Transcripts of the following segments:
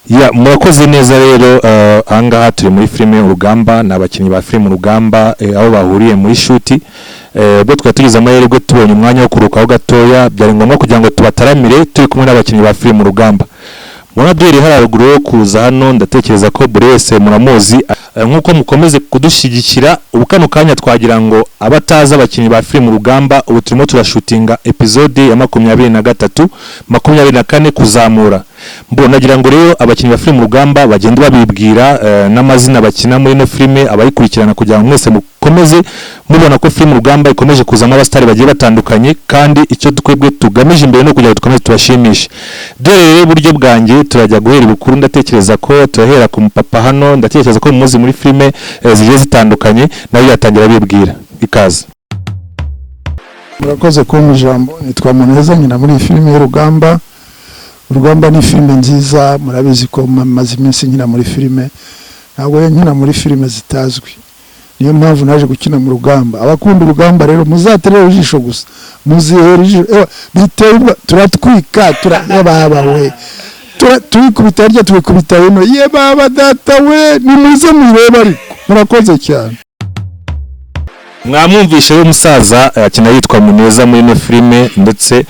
Ya murakoze neza rero ahangaha turi muri filime Urugamba n'abakinnyi ba filime Urugamba aho bahuriye muri shoot bwo twatugeze amahirwe tubonye umwanya wo kurukaho gatoya byari ngombwa kugira ngo tubataramire turi kumwe n'abakinnyi ba filime Urugamba. Mwana duhere haraguru yo kuza hano ndatekereza ko buri wese muramuzi nkuko mukomeze kudushigikira ubukano kanya twagira ngo abataza abakinnyi ba filime Urugamba ubu turimo turashutinga episode ya 23 24 kuzamura. Mbona nagira ngo rero abakinnyi ba filime Urugamba bagenda babibwira n'amazina bakina muri no filime abayikurikirana kugira ngo mwese mukomeze mubona ko filime Urugamba ikomeje kuzamo abastari bagiye batandukanye kandi icyo twebwe tugamije imbere no kugira ngo dukomeze tubashimishe. Dore rero buryo bwanjye turajya guhera ibukuru ndatekereza ko turahera ku mupapa hano ndatekereza ko muzi muri filime zigiye zitandukanye nayo yatangira bibwira ikaze. Murakoze ko mu jambo nitwa Muneza nyina muri filime y'Urugamba. Urugamba ni filime nziza murabizi ko maze iminsi nkina muri filime ntabwo nkina muri filime zitazwi niyo mpamvu naje gukina mu Rugamba. Abakunda Urugamba rero muzaterera ijisho gusa muzihera ijisho biterwa turatwika turababawe turikubita rya tubikubita hino ye baba data we ni muze mureba ariko murakoze cyane. Mwamwumvishe w'umusaza akina yitwa Muneza muri no filime ndetse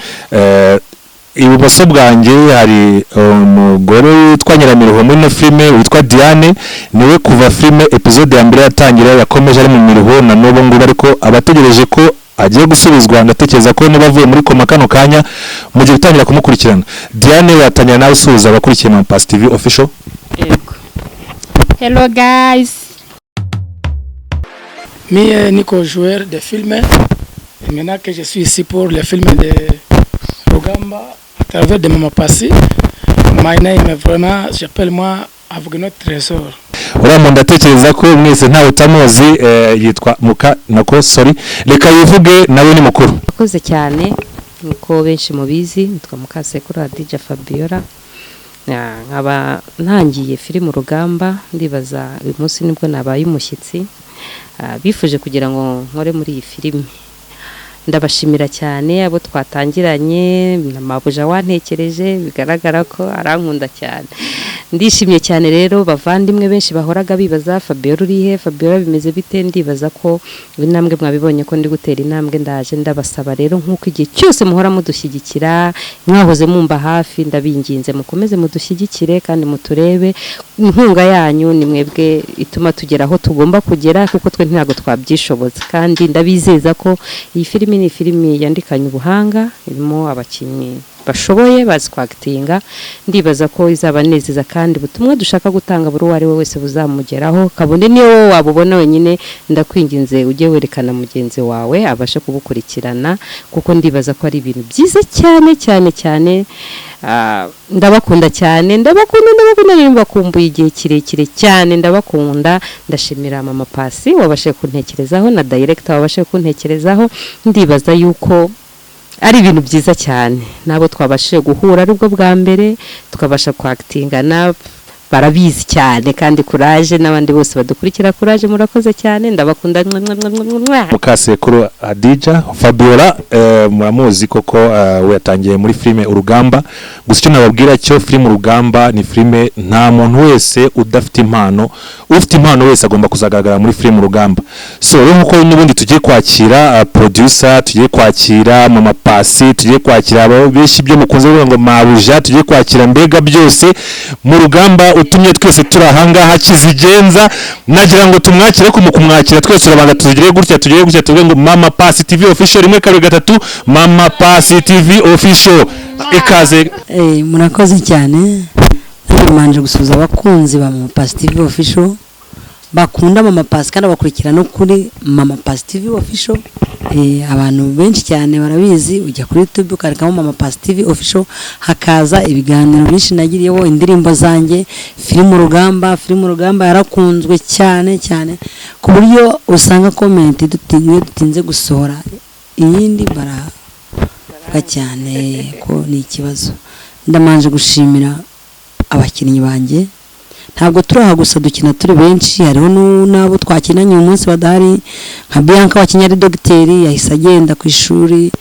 ibumoso bwanjye hari umugore witwa Nyiramiruho muri no filime witwa Diane niwe kuva filime episode ya mbere yatangira yakomeje ari mu miruho na n'ubu ngubu ariko abategereje ko agiye gusubizwa ndatekereza ko nibavuye muri koma kano kanya mu gihe utangira kumukurikirana. Diane yatangira nawe usubiza abakurikiye mu Pass TV official. Hello guys. Mais Nico joueur de film et maintenant que je suis ici pour le film de Rugamba à travers de Mama Passy. My name est vraiment j'appelle moi Avugino Trésor. Uramu ndatekereza ko mwese ntawe utamuzi yitwa Muka nako sorry reka yivuge nawe ni mukuru. Akoze cyane nko benshi mubizi nitwa Mukasekuru Adija Fabiola. Nkaba ntangiye filime Urugamba ndibaza uyu munsi nibwo nabaye umushyitsi bifuje kugira ngo nkore muri iyi filime. Ndabashimira cyane abo twatangiranye namabuja wantekereje bigaragara ko arankunda cyane. Ndishimye cyane rero bavandimwe benshi bahoraga bibaza Fabiola urihe Fabiola bimeze bite ndibaza ko intambwe mwabibonye ko ndi gutera intambwe ndaje ndabasaba rero nkuko igihe cyose muhora mudushyigikira mwahoze mumba hafi ndabinginze mukomeze mudushyigikire kandi muturebe inkunga yanyu ni mwebwe ituma tugera aho tugomba kugera kuko twe ntago twabyishoboza kandi ndabizeza ko iyi filime ni filime yandikanye ubuhanga irimo abakinnyi bashoboye bazi kwakitinga ndibaza ko izabanezeza kandi butumwa dushaka gutanga buri wari we wese buzamugeraho kabone niyo wabubona wenyine ndakwinginze ujye werekana mugenzi wawe abashe kubukurikirana kuko ndibaza ko ari ibintu byiza cyane ndabakunda cyane nimba kumbuye igihe kirekire cyane ndabakunda ndashimira Mama Passy wabashe kuntekerezaho na director wabashe kuntekerezaho ndibaza yuko ari ibintu byiza cyane nabo twabashije guhura aribwo bwa mbere tukabasha kwakitingana barabizi cyane kandi courage nabandi bose badukurikira courage murakoze cyane ndabakunda Mukasekuru Adija Fabiola muramuzi koko we yatangiye muri filime Urugamba gusa icyo nababwira cyo filime Urugamba ni filime nta muntu wese udafite impano ufite impano wese agomba kuzagaragara muri filime Urugamba. So rero nkuko n'ubundi tugiye kwakira producer tugiye kwakira Mama Passy tugiye kwakira abo benshi byo mukunze ngo mabuja tugiye kwakira mbega byose mu Rugamba utumye twese turahangaha kizigenza nagira ngo tumwakire ko mukumwakira twese urabanga tugire gutya tuvuge ngo Mama Passy TV official 1 Mama Passy TV official ikaze. Murakoze cyane manje gusuza abakunzi ba Mama Passy TV official bakunda Mama Passy kandi bakurikira no kuri Mama Passy TV official. Abantu benshi cyane barabizi ujya kuri YouTube ukarikamo Mama Passy TV official hakaza ibiganiro byinshi nagiriyeho indirimbo zanjye filime Urugamba yarakunzwe cyane ku buryo usanga comment dutinze gusohora iyindi bara cyane ko ni ikibazo. Ndamanje gushimira abakinnyi banjye ntabwo turaha gusa dukina turi benshi hariho nabo twakinanye umunsi badahari nka Bianca wakinya ari dogiteri yahise agenda ku ishuri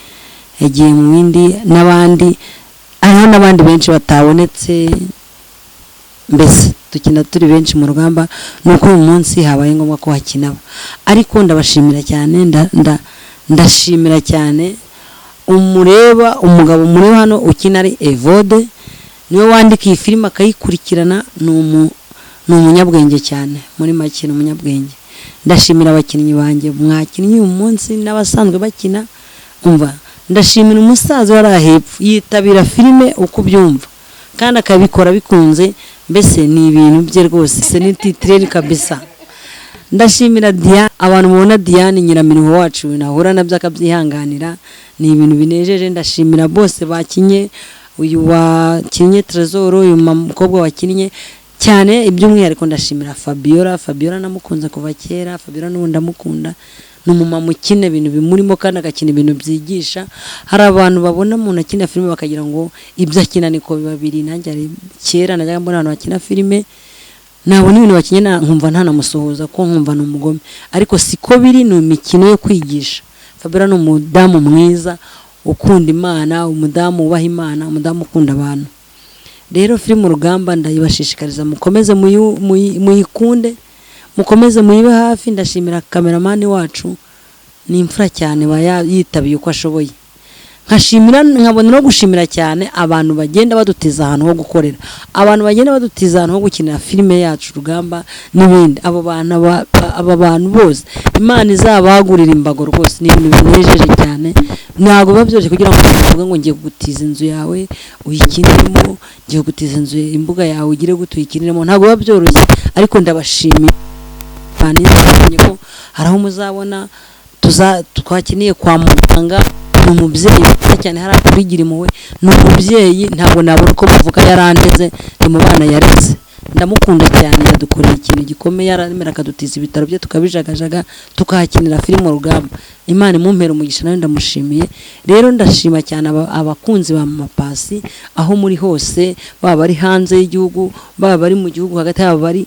yagiye mu bindi n'abandi hariho n'abandi benshi batabonetse mbese dukina turi benshi mu rugamba nuko uyu munsi habaye ngombwa ko hakinaba ariko ndabashimira cyane ndashimira cyane umureba umugabo muri hano ukina ari Evode niwe wandika iyi filime akayikurikirana ni umunyabwenge cyane muri make ni umunyabwenge ndashimira abakinnyi banjye mwakinnyi uyu munsi n'abasanzwe bakina umva ndashimira umusaza wari ahepfo yitabira filime uko ubyumva kandi akabikora bikunze mbese ni ibintu bye rwose ni titireri kabisa ndashimira Diane abantu mubona Diane Nyiramiriho wacu nahura nabyo akabyihanganira ni ibintu binejeje ndashimira bose bakinye uyu wakinye Trezor uyu mukobwa wakinye cyane iby'umwihariko ndashimira Fabiola namukunze kuva kera Fabiola n'ubundi ndamukunda n'umumama ukina ibintu bimurimo kandi agakina ibintu byigisha hari abantu babona umuntu akina filime bakagira ngo ibyo akina niko bibabiri nanjye ari kera najyaga mbona abantu bakina filime nabona ibintu bakinye nkumva ntanamusohoza ko nkumva ni umugome ariko siko biri ni imikino yo kwigisha Fabiola ni umudamu mwiza ukunda Imana umudamu ubaha Imana umudamu ukunda abantu rero filime Urugamba ndayibashishikariza mukomeze muyikunde mukomeze muyibe hafi ndashimira kameramani wacu ni imfura cyane yitabiye uko ashoboye nkashimira nkabona no gushimira cyane abantu bagenda badutiza ahantu ho gukorera abantu bagenda badutiza ahantu ho gukinira filime yacu Urugamba n'ibindi aba bantu bose Imana izabagurira imbago rwose ni ibintu binejeje cyane ntago babyoroshye kugira ngo uvuge ngo ngiye gutiza inzu yawe uyikiniremo ngiye gutiza inzu imbuga yawe ugire gutuyikiniremo ntago babyoroshye ariko ndabashimira nizanye ko haraho muzabona twakiniye kwa muganga umubyeyi cyane hari akurigira impuhwe n'umubyeyi ntabwo nabona ko muvuga yarandeze ni mu bana yareze ndamukunda cyane yadukoreye ikintu gikomeye yaramera akadutiza ibitaro bye tukabijagajaga tukahakinira filime Urugamba Imana imumpera umugisha nawe ndamushimiye rero ndashima cyane abakunzi ba Mama Pasi aho muri hose baba bari hanze y'igihugu baba bari mu gihugu hagati abari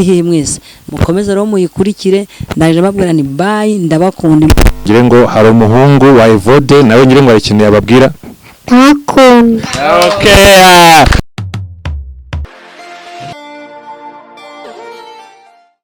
hehe mwese mukomeze rero muyikurikire ndaje babwira ni bye ndabakunda ngire ngo hari umuhungu wa Evode nawe ngire ngo arakeneye ababwira ntakunda okay